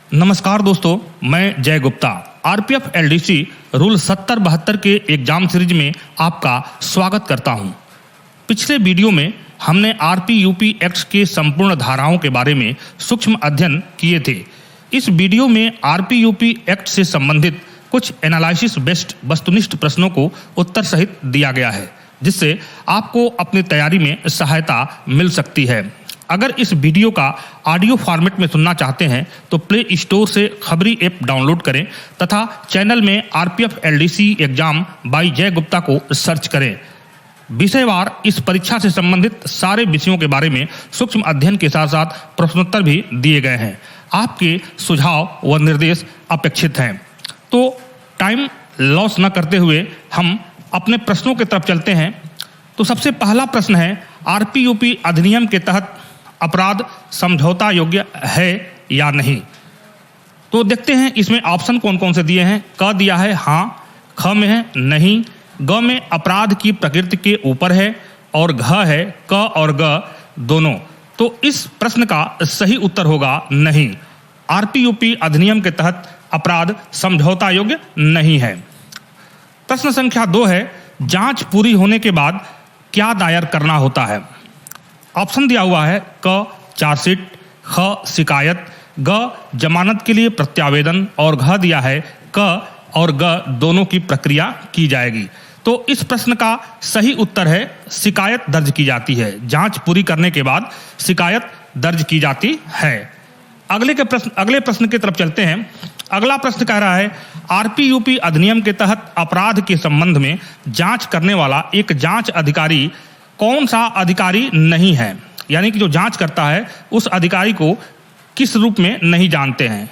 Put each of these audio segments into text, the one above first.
नमस्कार दोस्तों, मैं जय गुप्ता आरपीएफ एलडीसी रूल 70-72 के एग्जाम सीरीज में आपका स्वागत करता हूं। पिछले वीडियो में हमने आरपीयूपी एक्ट के संपूर्ण धाराओं के बारे में सूक्ष्म अध्ययन किए थे। इस वीडियो में आरपीयूपी एक्ट से संबंधित कुछ एनालिसिस बेस्ड वस्तुनिष्ठ प्रश्नों को उत्तर सहित दिया गया है, जिससे आपको अपनी तैयारी में सहायता मिल सकती है। अगर इस वीडियो का ऑडियो फॉर्मेट में सुनना चाहते हैं तो प्ले स्टोर से खबरी ऐप डाउनलोड करें तथा चैनल में आरपीएफ एलडीसी एग्जाम बाय जय गुप्ता को सर्च करें। विषयवार इस परीक्षा से संबंधित सारे विषयों के बारे में सूक्ष्म अध्ययन के साथ साथ प्रश्नोत्तर भी दिए गए हैं। आपके सुझाव व निर्देश अपेक्षित हैं। तो टाइम लॉस न करते हुए हम अपने प्रश्नों की तरफ चलते हैं। तो सबसे पहला प्रश्न है, आरपीयूपी अधिनियम के तहत अपराध समझौता योग्य है या नहीं। तो देखते हैं इसमें ऑप्शन कौन कौन से दिए हैं। क दिया है हाँ, ख में है नहीं, ग में अपराध की प्रकृति के ऊपर है और घ है क और ग दोनों। तो इस प्रश्न का सही उत्तर होगा नहीं। आरपीयूपी अधिनियम के तहत अपराध समझौता योग्य नहीं है। प्रश्न संख्या 2 है, जांच पूरी होने के बाद क्या दायर करना होता है। ऑप्शन दिया हुआ है क चार्जशीट, ख शिकायत, ग जमानत के लिए प्रत्यावेदन और घ दिया है क और ग दोनों की प्रक्रिया की जाएगी। तो इस प्रश्न का सही उत्तर है शिकायत दर्ज की जाती है। जांच पूरी करने के बाद शिकायत दर्ज की जाती है। अगले प्रश्न की तरफ चलते हैं। अगला प्रश्न कह रहा है, आरपीयूपी अधिनियम के तहत अपराध के संबंध में जांच करने वाला एक जांच अधिकारी कौन सा अधिकारी नहीं है। यानी कि जो जांच करता है उस अधिकारी को किस रूप में नहीं जानते हैं।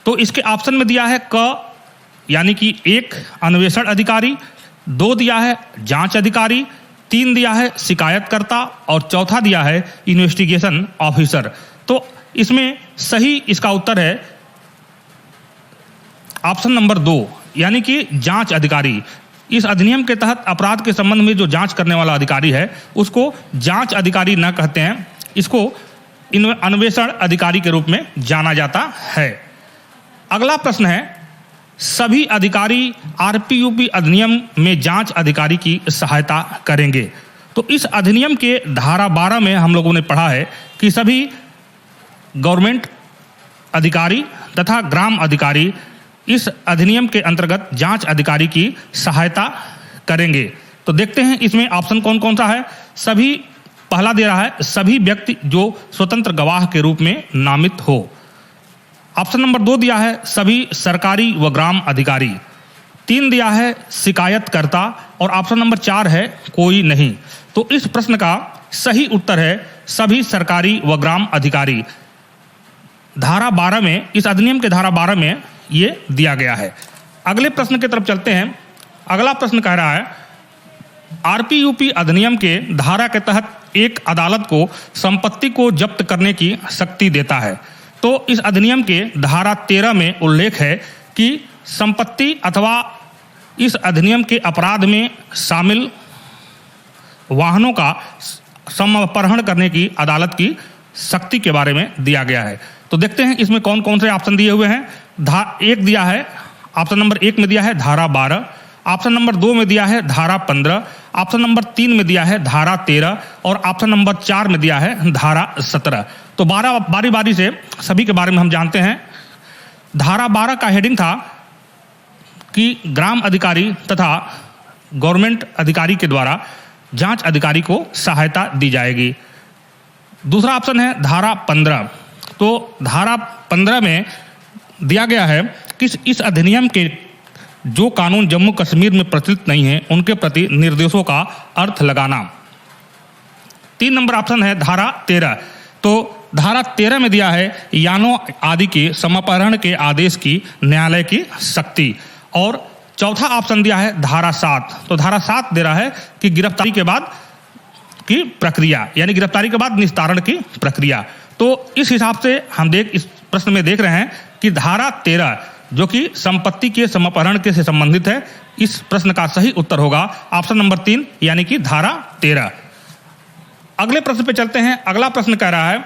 तो इसके ऑप्शन में दिया है क यानी कि 1 अन्वेषण अधिकारी, 2 दिया है जांच अधिकारी, 3 दिया है शिकायतकर्ता और चौथा दिया है इन्वेस्टिगेशन ऑफिसर। तो इसमें सही इसका उत्तर है ऑप्शन नंबर 2 यानी कि जांच अधिकारी। इस अधिनियम के तहत अपराध के संबंध में जो जांच करने वाला अधिकारी है उसको जांच अधिकारी न कहते हैं, इसको अन्वेषण अधिकारी के रूप में जाना जाता है। अगला प्रश्न है, सभी अधिकारी आरपीयूपी अधिनियम में जांच अधिकारी की सहायता करेंगे। तो इस अधिनियम के धारा 12 में हम लोगों ने पढ़ा है कि सभी गवर्नमेंट अधिकारी तथा ग्राम अधिकारी इस अधिनियम के अंतर्गत जांच अधिकारी की सहायता करेंगे। तो देखते हैं इसमें ऑप्शन कौन कौन सा है। सभी, पहला दे रहा है सभी व्यक्ति जो स्वतंत्र गवाह के रूप में नामित हो। ऑप्शन नंबर 2 दिया है सभी सरकारी व ग्राम अधिकारी, 3 दिया है शिकायतकर्ता और ऑप्शन नंबर 4 है कोई नहीं। तो इस प्रश्न का सही उत्तर है सभी सरकारी व ग्राम अधिकारी। धारा 12 में, इस अधिनियम के धारा 12 में ये दिया गया है। अगले प्रश्न की तरफ चलते हैं। अगला प्रश्न कह रहा है, आरपीयूपी अधिनियम के धारा के तहत एक अदालत को संपत्ति को जब्त करने की शक्ति देता है। तो इस अधिनियम के धारा 13 में उल्लेख है कि संपत्ति अथवा इस अधिनियम के अपराध में शामिल वाहनों का समअपहरण करने की अदालत की शक्ति के बारे में दिया गया है। तो देखते हैं इसमें कौन कौन से ऑप्शन दिए हुए हैं। एक दिया है, ऑप्शन नंबर 1 में दिया है धारा 12, ऑप्शन नंबर 2 में दिया है धारा 15, ऑप्शन नंबर 3 में दिया है धारा 13 और ऑप्शन नंबर 4 में दिया है धारा 17। तो बारी बारी से सभी के बारे में हम जानते हैं। धारा 12 का हेडिंग था कि ग्राम अधिकारी तथा गवर्नमेंट अधिकारी के द्वारा जांच अधिकारी को सहायता दी जाएगी। दूसरा ऑप्शन है धारा 15। तो धारा 15 में दिया गया है कि इस अधिनियम के जो कानून जम्मू कश्मीर में प्रचलित नहीं है उनके प्रति निर्देशों का अर्थ लगाना। 3 नंबर ऑप्शन है धारा 13। तो धारा 13 में दिया है यानों आदि के समअपहरण के आदेश की न्यायालय की शक्ति और चौथा ऑप्शन दिया है धारा 7। तो धारा 7 दे रहा है कि गिरफ्तारी के बाद की प्रक्रिया, यानी गिरफ्तारी के बाद निस्तारण की प्रक्रिया। तो इस हिसाब से हम इस प्रश्न में देख रहे हैं कि धारा 13 जो कि संपत्ति के समअपहरण के से संबंधित है, इस प्रश्न का सही उत्तर होगा ऑप्शन नंबर 3 यानी कि धारा 13। अगले प्रश्न पे चलते हैं। अगला प्रश्न कह रहा है,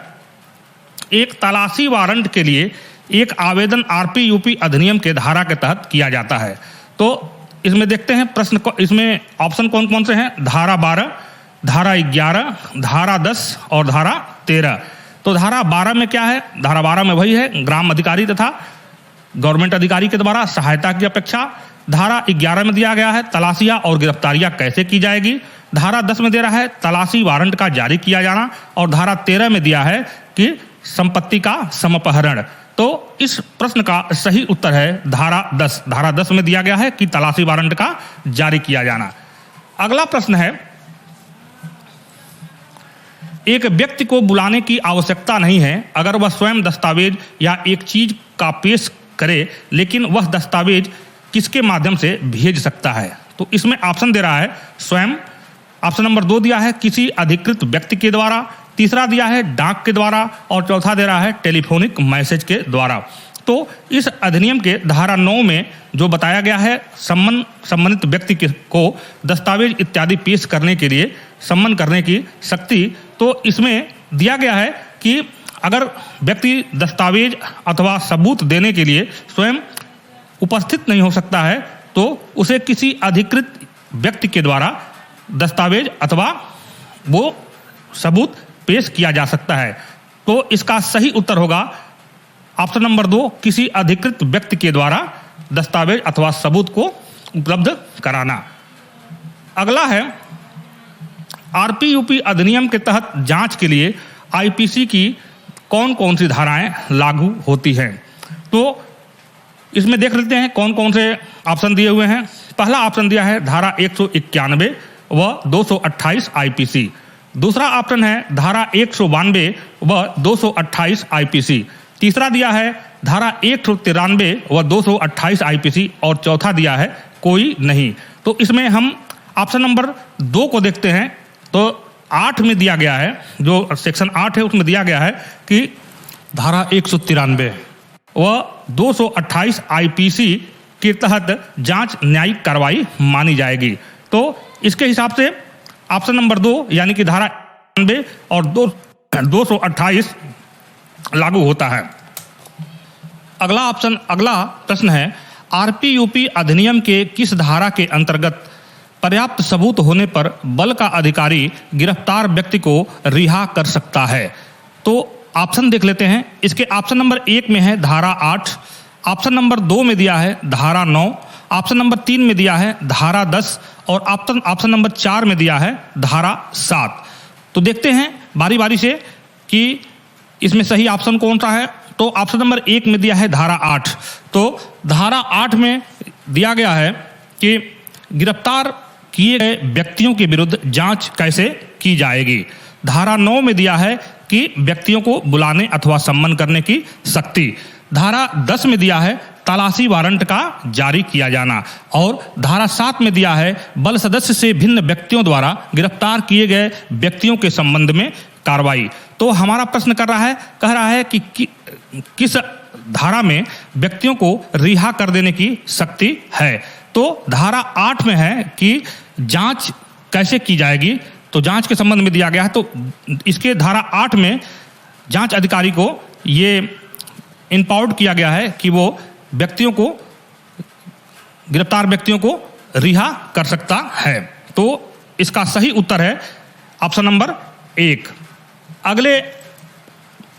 एक तलाशी वारंट के लिए एक आवेदन आरपीयूपी अधिनियम के धारा के तहत किया जाता है। तो इसमें देखते हैं प्रश्न को, इसमें ऑप्शन कौन कौन से हैं? धारा 12, धारा 11, धारा 10 और धारा 13। तो धारा 12 में क्या है? धारा 12 में वही है, ग्राम अधिकारी तथा गवर्नमेंट अधिकारी के द्वारा सहायता की अपेक्षा। धारा 11 में दिया गया है तलाशियां और गिरफ्तारियां कैसे की जाएगी। धारा 10 में दे रहा है तलाशी वारंट का जारी किया जाना, और धारा 13 में दिया है कि संपत्ति का समपहरण। तो इस प्रश्न का सही उत्तर है धारा 10। धारा 10 में दिया गया है कि तलाशी वारंट का जारी किया जाना। अगला प्रश्न है, एक व्यक्ति को बुलाने की आवश्यकता नहीं है अगर वह स्वयं दस्तावेज या एक चीज का पेश करे, लेकिन वह दस्तावेज किसके माध्यम से भेज सकता है? तो इसमें ऑप्शन दे रहा है स्वयं, ऑप्शन नंबर 2 दिया है किसी अधिकृत व्यक्ति के द्वारा, तीसरा दिया है डाक के द्वारा, और चौथा दे रहा है टेलीफोनिक मैसेज के द्वारा। तो इस अधिनियम के धारा 9 में जो बताया गया है संबंधित व्यक्ति को दस्तावेज इत्यादि पेश करने के लिए सम्मन करने की शक्ति, तो इसमें दिया गया है कि अगर व्यक्ति दस्तावेज अथवा सबूत देने के लिए स्वयं उपस्थित नहीं हो सकता है तो उसे किसी अधिकृत व्यक्ति के द्वारा दस्तावेज अथवा वो सबूत पेश किया जा सकता है। तो इसका सही उत्तर होगा ऑप्शन नंबर 2, किसी अधिकृत व्यक्ति के द्वारा दस्तावेज अथवा सबूत को उपलब्ध कराना। अगला है, आरपीयूपी अधिनियम के तहत जांच के लिए आईपीसी की कौन कौन सी धाराएं लागू होती हैं? तो इसमें देख लेते हैं कौन कौन से ऑप्शन दिए हुए हैं। पहला ऑप्शन दिया है धारा 191 व 228 आईपीसी। दूसरा ऑप्शन है धारा 192 व 228 आईपीसी। तीसरा दिया है धारा 193 व 228 आईपीसी, और चौथा दिया है कोई नहीं। तो इसमें हम ऑप्शन नंबर 2 को देखते हैं। तो 8 में दिया गया है, जो सेक्शन 8 है उसमें दिया गया है कि धारा 193 व 228 आईपीसी के तहत जांच न्यायिक कार्रवाई मानी जाएगी। तो इसके हिसाब से ऑप्शन नंबर 2 यानी कि धारा 91 और 228 लागू होता है। अगला प्रश्न है, आरपीयूपी अधिनियम के किस धारा के अंतर्गत पर्याप्त सबूत होने पर बल का अधिकारी गिरफ्तार व्यक्ति को रिहा कर सकता है? तो ऑप्शन देख लेते हैं। इसके ऑप्शन नंबर 1 में है धारा 8, ऑप्शन नंबर 2 में दिया है धारा 9, ऑप्शन नंबर 3 में दिया है धारा 10 और ऑप्शन नंबर 4 में दिया है धारा 7। तो देखते हैं बारी बारी से कि इसमें सही ऑप्शन कौन सा है। तो ऑप्शन नंबर 1 में दिया है धारा 8। तो धारा 8 में दिया गया है कि गिरफ्तार किए गए व्यक्तियों के विरुद्ध जांच कैसे की जाएगी। धारा 9 में दिया है कि व्यक्तियों को बुलाने अथवा सम्मन करने की शक्ति। धारा 10 में दिया है तलाशी वारंट का जारी किया जाना, और धारा 7 में दिया है बल सदस्य से भिन्न व्यक्तियों द्वारा गिरफ्तार किए गए व्यक्तियों के संबंध में कार्रवाई। तो हमारा प्रश्न कह रहा है कि किस धारा में व्यक्तियों को रिहा कर देने की शक्ति है। तो धारा 8 में है कि जांच कैसे की जाएगी, तो जांच के संबंध में दिया गया है। तो इसके धारा 8 में जांच अधिकारी को ये इम्पावर्ड किया गया है कि वो गिरफ्तार व्यक्तियों को रिहा कर सकता है। तो इसका सही उत्तर है ऑप्शन नंबर 1। अगले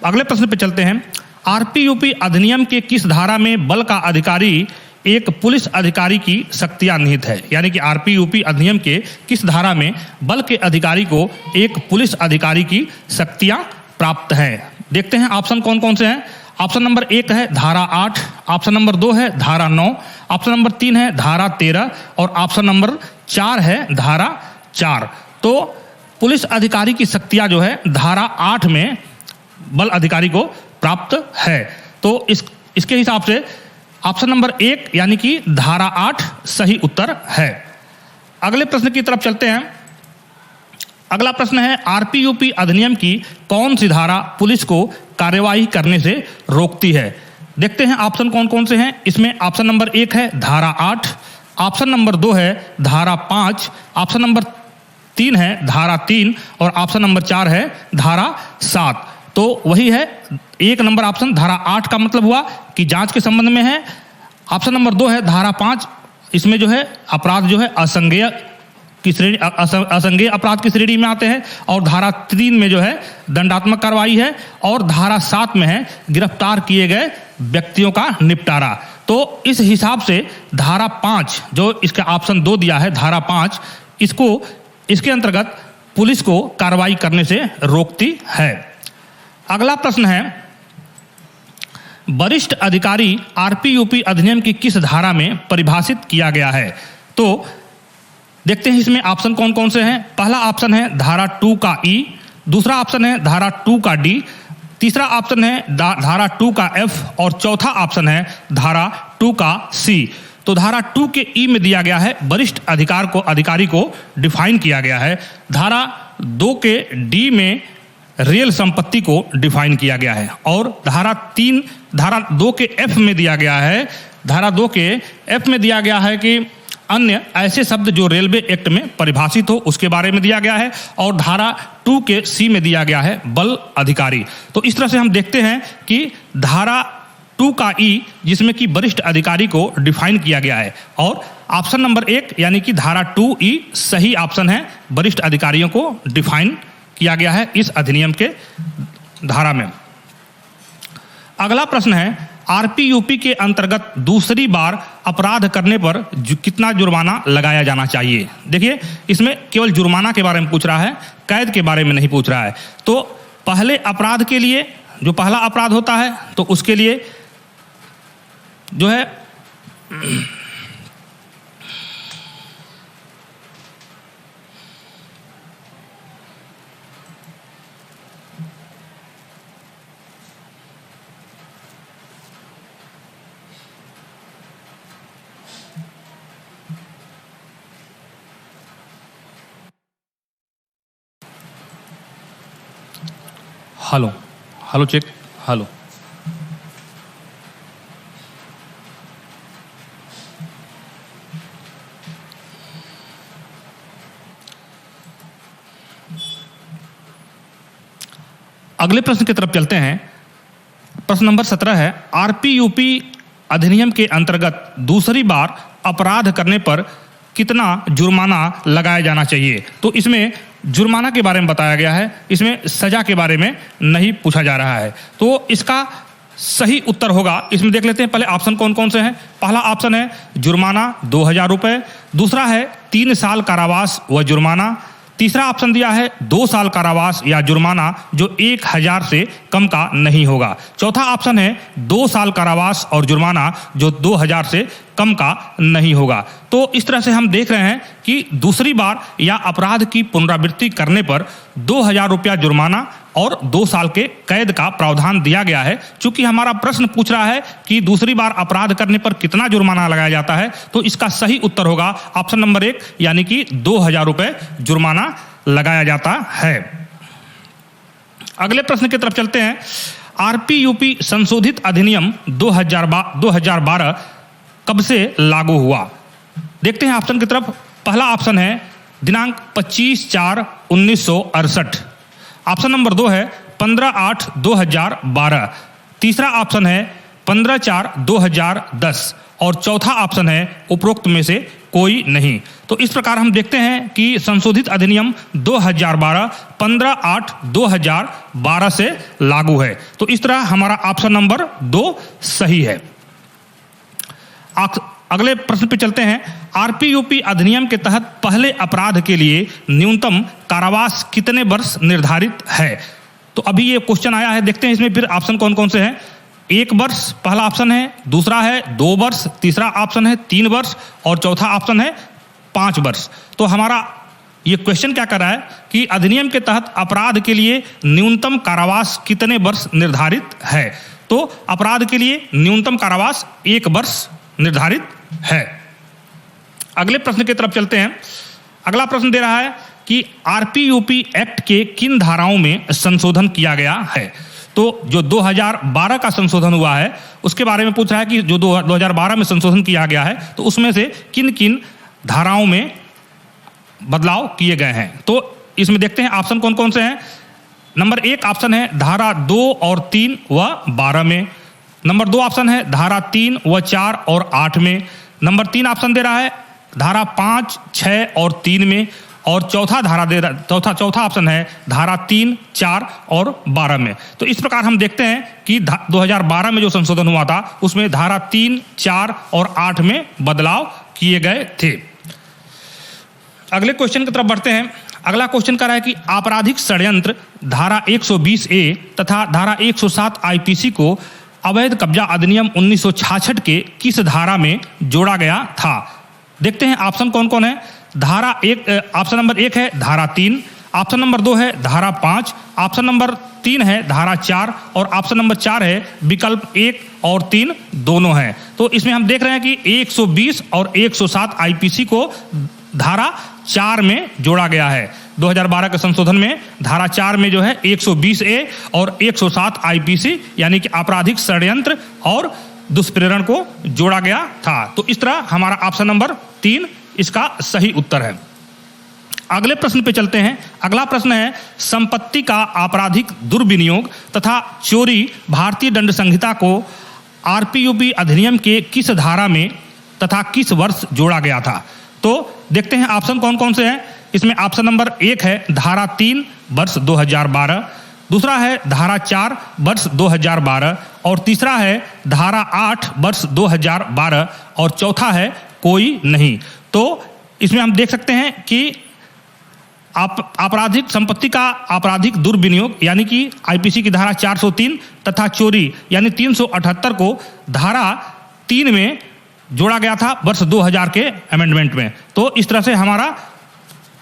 प्रश्न पे चलते हैं। आरपीयूपी अधिनियम के किस धारा में बल का अधिकारी एक पुलिस अधिकारी की शक्तियां निहित है? यानी कि आरपीयूपी अधिनियम के किस धारा में बल के अधिकारी को एक पुलिस अधिकारी की शक्तियां प्राप्त हैं? देखते हैं ऑप्शन कौन कौन से हैं। ऑप्शन नंबर 1 है धारा 8, ऑप्शन नंबर 2 है धारा 9, ऑप्शन नंबर 3 है धारा 13 और ऑप्शन नंबर 4 है धारा 4। तो पुलिस अधिकारी की शक्तियां जो है धारा 8 में बल अधिकारी को प्राप्त है। तो इसके हिसाब से ऑप्शन नंबर 1 यानी कि धारा 8 सही उत्तर है। अगले प्रश्न की तरफ चलते हैं। अगला प्रश्न है, आरपीयूपी अधिनियम की कौन सी धारा पुलिस को कार्यवाही करने से रोकती है? देखते हैं ऑप्शन कौन कौन से हैं। इसमें ऑप्शन नंबर 1 है धारा 8, ऑप्शन नंबर 2 है धारा 5, ऑप्शन नंबर 3 है धारा 3 और ऑप्शन नंबर 4 है धारा 7। तो वही है 1 नंबर ऑप्शन। धारा 8 का मतलब हुआ कि जांच के संबंध में है। ऑप्शन नंबर 2 है धारा 5, इसमें जो है अपराध जो है असंज्ञेय की श्रेणी, असंज्ञेय अपराध की श्रेणी में आते हैं। और धारा 3 में जो है दंडात्मक कार्रवाई है। और धारा 7 में है गिरफ्तार किए गए व्यक्तियों का निपटारा। तो इस हिसाब से धारा 5 जो इसका ऑप्शन 2 दिया है, धारा 5 इसके अंतर्गत पुलिस को कार्रवाई करने से रोकती है। अगला प्रश्न है, वरिष्ठ अधिकारी आरपीयूपी अधिनियम की किस धारा में परिभाषित किया गया है? तो देखते हैं इसमें ऑप्शन कौन कौन से हैं। पहला ऑप्शन है धारा 2 का ई, दूसरा ऑप्शन है धारा 2 का डी, तीसरा ऑप्शन है धारा 2 का एफ और चौथा ऑप्शन है धारा 2 का सी। तो धारा 2 के ई में दिया गया है वरिष्ठ अधिकारी को डिफाइन किया गया है। धारा 2 के डी में रेल संपत्ति को डिफाइन किया गया है। और धारा 2 के एफ में दिया गया है, धारा 2 के एफ में दिया गया है कि अन्य ऐसे शब्द जो रेलवे एक्ट में परिभाषित हो उसके बारे में दिया गया है। और धारा 2 के सी में दिया गया है बल अधिकारी। तो इस तरह से हम देखते हैं कि धारा 2 का ई जिसमें कि वरिष्ठ अधिकारी को डिफाइन किया गया है। और ऑप्शन नंबर 1 यानी कि धारा 2E सही ऑप्शन है, वरिष्ठ अधिकारियों को डिफाइन किया गया है इस अधिनियम के धारा में। अगला प्रश्न है, आरपीयूपी के अंतर्गत दूसरी बार अपराध करने पर कितना जुर्माना लगाया जाना चाहिए? देखिए इसमें केवल जुर्माना के बारे में पूछ रहा है, कैद के बारे में नहीं पूछ रहा है। तो पहले अपराध के लिए जो पहला अपराध होता है तो उसके लिए जो है हेलो चेक हेलो। अगले प्रश्न की तरफ चलते हैं। प्रश्न नंबर 17 है, आरपीयूपी अधिनियम के अंतर्गत दूसरी बार अपराध करने पर कितना जुर्माना लगाया जाना चाहिए? तो इसमें जुर्माना के बारे में बताया गया है, इसमें सजा के बारे में नहीं पूछा जा रहा है। तो इसका सही उत्तर होगा, इसमें देख लेते हैं पहले ऑप्शन कौन कौन से हैं। पहला ऑप्शन है जुर्माना 2000 रुपये, दूसरा है 3 साल कारावास व जुर्माना, तीसरा ऑप्शन दिया है 2 साल कारावास या जुर्माना जो 1000 से कम का नहीं होगा, चौथा ऑप्शन है 2 साल कारावास और जुर्माना जो 2000 से कम का नहीं होगा। तो इस तरह से हम देख रहे हैं कि दूसरी बार या अपराध की पुनरावृत्ति करने पर 2000 रुपया जुर्माना और 2 साल के कैद का प्रावधान दिया गया है। चूंकि हमारा प्रश्न पूछ रहा है कि दूसरी बार अपराध करने पर कितना जुर्माना लगाया जाता है, तो इसका सही उत्तर होगा ऑप्शन नंबर 1 यानी कि 2000 रुपये जुर्माना लगाया जाता है। अगले प्रश्न की तरफ चलते हैं। आरपीयूपी संशोधित अधिनियम 2012 कब से लागू हुआ? देखते हैं ऑप्शन की तरफ। पहला ऑप्शन है दिनांक 25/4/1968, ऑप्शन नंबर 2 है 15/8/2012, तीसरा ऑप्शन है 15/4/2010 और चौथा ऑप्शन है उपरोक्त में से कोई नहीं। तो इस प्रकार हम देखते हैं कि संशोधित अधिनियम 2012 15/8/2012 से लागू है। तो इस तरह हमारा ऑप्शन नंबर 2 सही है। अगले प्रश्न पे चलते हैं। आरपीयूपी अधिनियम के तहत पहले अपराध के लिए न्यूनतम कारावास कितने वर्ष निर्धारित है? तो अभी ये क्वेश्चन आया है, देखते हैं इसमें फिर ऑप्शन कौन कौन से हैं। 1 वर्ष पहला ऑप्शन है, दूसरा है 2 वर्ष, तीसरा ऑप्शन है 3 वर्ष और चौथा ऑप्शन है 5 वर्ष। तो हमारा ये क्वेश्चन क्या कर रहा है कि अधिनियम के तहत अपराध के लिए न्यूनतम कारावास कितने वर्ष निर्धारित है? तो अपराध के लिए न्यूनतम कारावास 1 वर्ष निर्धारित है। अगले प्रश्न की तरफ चलते हैं। अगला प्रश्न दे रहा है कि आरपीयूपी एक्ट के किन धाराओं में संशोधन किया गया है? तो जो 2012 का संशोधन हुआ है उसके बारे में पूछ रहा है कि जो 2012 में संशोधन किया गया है तो उसमें से किन किन धाराओं में बदलाव किए गए हैं। तो इसमें देखते हैं ऑप्शन कौन कौन से हैं। नंबर 1 ऑप्शन है धारा 2 और 3 व 12 में। नंबर 2 ऑप्शन है धारा 3 व 4 और 8 में। नंबर 3 ऑप्शन दे रहा है धारा 5, 6 और 3 में। और चौथा ऑप्शन है धारा 3, 4 और 12 में। तो इस प्रकार हम देखते हैं कि 2012 में जो संशोधन हुआ था उसमें धारा 3, 4 और 8 में बदलाव किए गए थे। अगले क्वेश्चन की तरफ बढ़ते हैं। अगला क्वेश्चन कह रहा है कि आपराधिक षड्यंत्र धारा 120A तथा धारा 107 आईपीसी को अवैध कब्जा अधिनियम 1966 के किस धारा में जोड़ा गया था? देखते हैं ऑप्शन कौन कौन है। धारा 1 ऑप्शन नंबर 1 है धारा 3, ऑप्शन नंबर 2 है धारा 5, ऑप्शन नंबर 3 है धारा 4 और ऑप्शन नंबर 4 है विकल्प 1 और 3 दोनों हैं। तो इसमें हम देख रहे हैं कि 120 और 107 आईपीसी को धारा 4 में जोड़ा गया है। 2012 के संशोधन में धारा 4 में जो है 120A और 107 आईपीसी यानी कि आपराधिक षड्यंत्र और दुष्प्रेरण को जोड़ा गया था। तो इस तरह हमारा ऑप्शन नंबर 3 इसका सही उत्तर है। अगले प्रश्न पे चलते हैं। अगला प्रश्न है संपत्ति का आपराधिक दुर्विनियोग तथा चोरी भारतीय दंड संहिता को आरपीयूपी अधिनियम के किस धारा में तथा किस वर्ष जोड़ा गया था? तो देखते हैं ऑप्शन कौन कौन से हैं। इसमें ऑप्शन नंबर 1 है धारा 3 वर्ष 2012, दूसरा है धारा 4 वर्ष 2012 और तीसरा है धारा 8 वर्ष 2012 और चौथा है कोई नहीं। तो इसमें हम देख सकते हैं कि आपराधिक संपत्ति का आपराधिक दुर्विनियोग यानी कि आईपीसी की धारा 403 तथा चोरी यानी 378 को धारा 3 में जोड़ा गया था वर्ष 2000 के अमेंडमेंट में। तो इस तरह से हमारा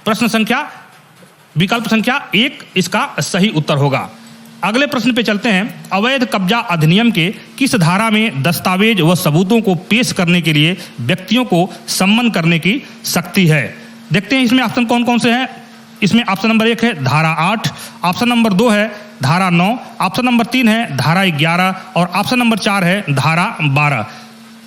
प्रश्न संख्या विकल्प संख्या 1 इसका सही उत्तर होगा। अगले प्रश्न पे चलते हैं। अवैध कब्जा अधिनियम के किस धारा में दस्तावेज व सबूतों को पेश करने के लिए व्यक्तियों को सम्मन करने की शक्ति है? देखते हैं इसमें ऑप्शन कौन कौन से हैं। इसमें ऑप्शन नंबर 1 है धारा 8, ऑप्शन नंबर 2 है धारा 9, ऑप्शन नंबर 3 है धारा 11 और ऑप्शन नंबर 4 है धारा 12।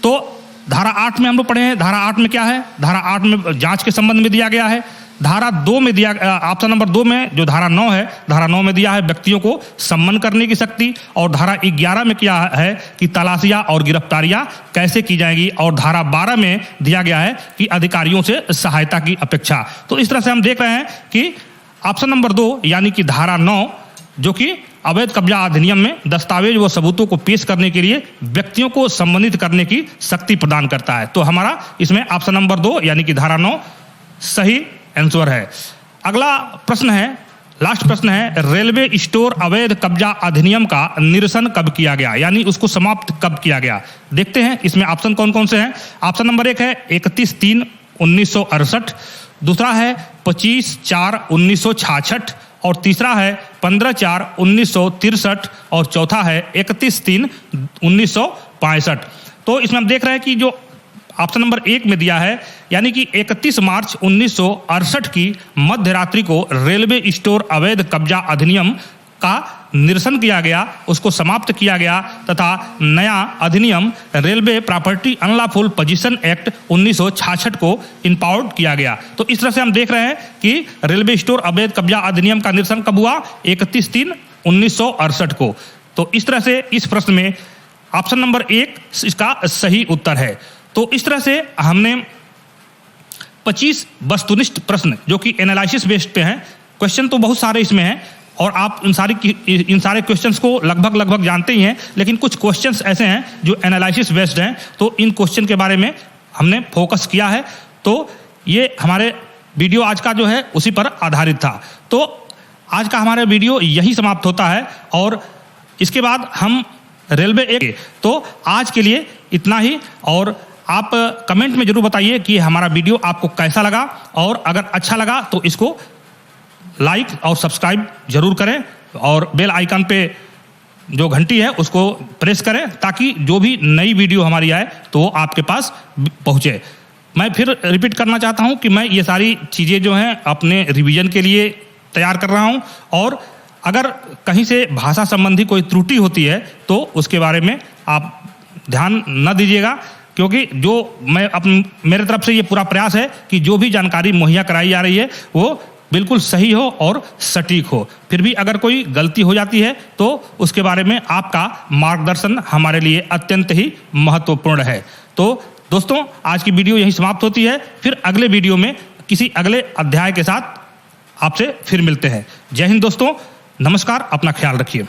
तो धारा 8 में हम लोग पढ़े हैं। धारा 8 में क्या है? धारा 8 में जांच के संबंध में दिया गया है। धारा 2 में दिया ऑप्शन नंबर 2 में जो धारा 9 है, धारा 9 में दिया है व्यक्तियों को सम्मन करने की शक्ति। और धारा 11 में क्या है कि तलाशियां और गिरफ्तारियां कैसे की जाएंगी। और धारा 12 में दिया गया है कि अधिकारियों से सहायता की अपेक्षा। तो इस तरह से हम देख रहे हैं कि ऑप्शन नंबर 2 यानी कि धारा 9 जो कि अवैध कब्जा अधिनियम में दस्तावेज व सबूतों को पेश करने के लिए व्यक्तियों को सम्मानित करने की शक्ति प्रदान करता है। तो हमारा इसमें ऑप्शन नंबर 2 यानी कि धारा 9 सही आंसर है। अगला प्रश्न है, लास्ट प्रश्न है, रेलवे स्टोर अवैध कब्जा अधिनियम का निरसन कब किया गया यानी उसको समाप्त कब किया गया? देखते हैं इसमें ऑप्शन कौन कौन से हैं। ऑप्शन नंबर 1 है 31/3/1968, दूसरा है 25/4/1966 और तीसरा है 15/4/1963 और चौथा है 31/3/1965। तो इसमें हम देख रहे हैं कि जो ऑप्शन नंबर 1 में दिया है यानी कि 31 मार्च 1968 की मध्य रात्रि को रेलवे स्टोर अवैध कब्जा अधिनियम का निरसन किया गया, उसको समाप्त किया गया तथा नया अधिनियम railway property unlawful position act 1966 को इंपावर्ड किया गया। तो इस तरह से हम देख रहे हैं कि रेलवे स्टोर अवैध कब्जा अधिनियम का निरसन कब हुआ? 31/3/1968 को। तो इस तरह से इस प्रश्न में ऑप्शन नंबर 1 इसका सही उत्तर है। तो इस तरह से हमने 25 वस्तुनिष्ठ प्रश्न जो कि एनालिसिस बेस्ड पे हैं, क्वेश्चन तो बहुत सारे इसमें हैं और आप इन सारे क्वेश्चंस को लगभग जानते ही हैं, लेकिन कुछ क्वेश्चंस ऐसे हैं जो एनालिसिस बेस्ड हैं। तो इन क्वेश्चन के बारे में हमने फोकस किया है। तो ये हमारे वीडियो आज का जो है उसी पर आधारित था। तो आज का हमारा वीडियो यही समाप्त होता है और इसके बाद हम रेलवे एक। तो आज के लिए इतना ही और आप कमेंट में जरूर बताइए कि हमारा वीडियो आपको कैसा लगा और अगर अच्छा लगा तो इसको लाइक और सब्सक्राइब जरूर करें और बेल आइकन पे जो घंटी है उसको प्रेस करें ताकि जो भी नई वीडियो हमारी आए तो वो आपके पास पहुंचे। मैं फिर रिपीट करना चाहता हूं कि मैं ये सारी चीज़ें जो हैं अपने रिवीजन के लिए तैयार कर रहा हूं और अगर कहीं से भाषा संबंधी कोई त्रुटि होती है तो उसके बारे में आप ध्यान न दीजिएगा, क्योंकि जो मैं मेरे तरफ से ये पूरा प्रयास है कि जो भी जानकारी मुहैया कराई जा रही है वो बिल्कुल सही हो और सटीक हो। फिर भी अगर कोई गलती हो जाती है तो उसके बारे में आपका मार्गदर्शन हमारे लिए अत्यंत ही महत्वपूर्ण है। तो दोस्तों, आज की वीडियो यहीं समाप्त होती है। फिर अगले वीडियो में किसी अगले अध्याय के साथ आपसे फिर मिलते हैं। जय हिंद दोस्तों, नमस्कार, अपना ख्याल रखिए।